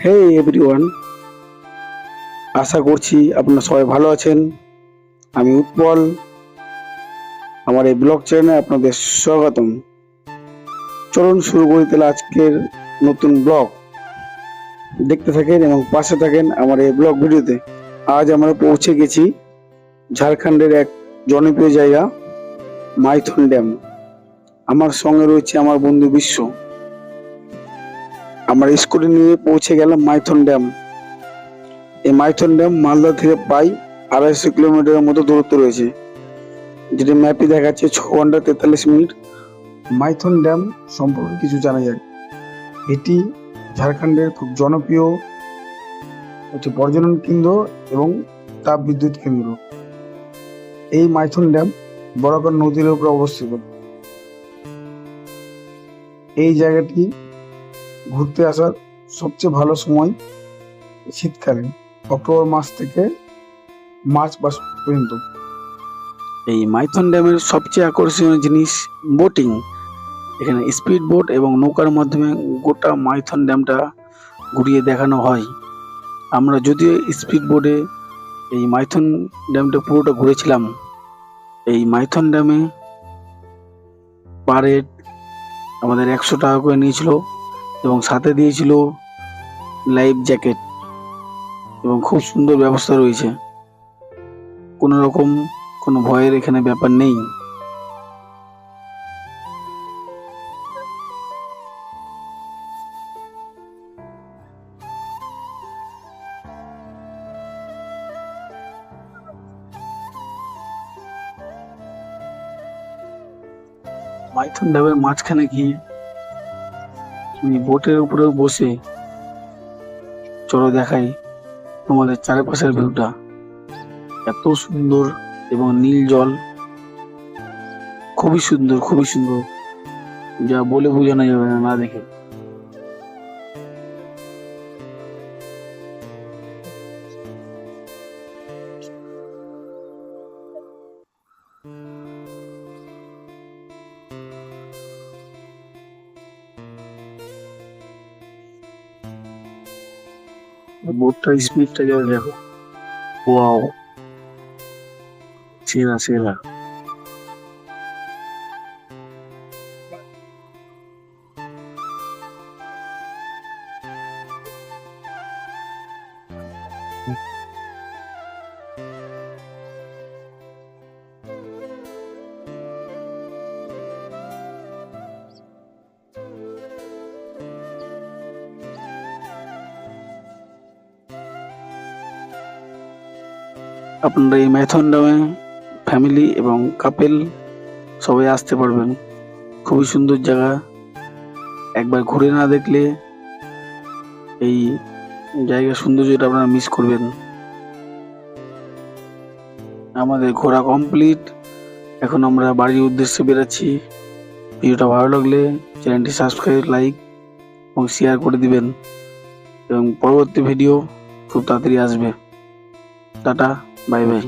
হে everyone, আশা করছি আপনারা সবাই ভালো আছেন। আমি উৎপল, আমার এই ব্লগ চ্যানেলে আপনাদের স্বাগতম। চলুন শুরু করি তাহলে আজকের নতুন ব্লগ। দেখতে থাকেন এবং পাশে থাকেন আমার এই ব্লগ ভিডিওতে। আজ আমরা পৌঁছে গেছি ঝাড়খণ্ডের এক জনপ্রিয় জায়গা মাইথন ড্যাম। আমার সঙ্গে রয়েছে আমার বন্ধু বিশ্ব। আমরা স্কুটি নিয়ে পৌঁছে গেলাম মাইথন ড্যাম। এই মাইথন ড্যাম মালদা থেকে প্রায় 250 কিলোমিটারের মতো দূরত্ব রয়েছে, যেটি ম্যাপে দেখাচ্ছে 6 ঘন্টা 43 মিনিট। মাইথন ড্যাম সম্পর্কে কিছু জানা যাক। এটি ঝাড়খণ্ডের খুব জনপ্রিয় পর্যটন কেন্দ্র এবং তাপ বিদ্যুৎ কেন্দ্র। এই মাইথন ড্যাম বরাকর নদীর উপর অবস্থিত। এই জায়গাটি ঘুরতে আসার সবচেয়ে ভালো সময় শীতকালে, অক্টোবর মাস থেকে মার্চ মাস পর্যন্ত। এই মাইথন ড্যামের সবচেয়ে আকর্ষণীয় জিনিস বোটিং। এখানে স্পিড বোট এবং নৌকার মাধ্যমে গোটা মাইথন ড্যামটা ঘুরিয়ে দেখানো হয়। আমরা যদিও স্পিড বোটে এই মাইথন ড্যামটা পুরোটা ঘুরেছিলাম। এই মাইথন ড্যামে পার হেড আমাদের 100 টাকা করে নিয়েছিল এবং সাথে দিয়েছিল লাইফ জ্যাকেট এবং খুব সুন্দর ব্যবস্থা রয়েছে। কোনো রকম কোনো ভয়ের এখানে ব্যাপার নেই। মাইথন ড্যামের মাঝখানে গিয়ে তুমি বোটের উপরে বসে চলো দেখাই তোমাদের চারপাশের ভিউটা। এত সুন্দর এবং নীল জল, খুবই সুন্দর, খুবই সুন্দর, যা বলে বোঝানো যাবে না না দেখে। বোটটার স্পিডটা যা দেখো, ওয়াও, সেরা সেরা। আপনারা এই মাইথন ড্যামে ফ্যামিলি এবং কাপেল সবাই আসতে পারবেন। খুবই সুন্দর জায়গা, একবার ঘুরে না দেখলে এই জায়গার সৌন্দর্যটা আপনারা মিস করবেন। আমাদের ঘোরা কমপ্লিট, এখন আমরা বাড়ির উদ্দেশ্যে বেরাচ্ছি। ভিডিওটা ভালো লাগলে চ্যানেলটি সাবস্ক্রাইব, লাইক এবং শেয়ার করে দিবেন এবং পরবর্তী ভিডিও খুব তাড়াতাড়ি আসবে। Tata, bye bye.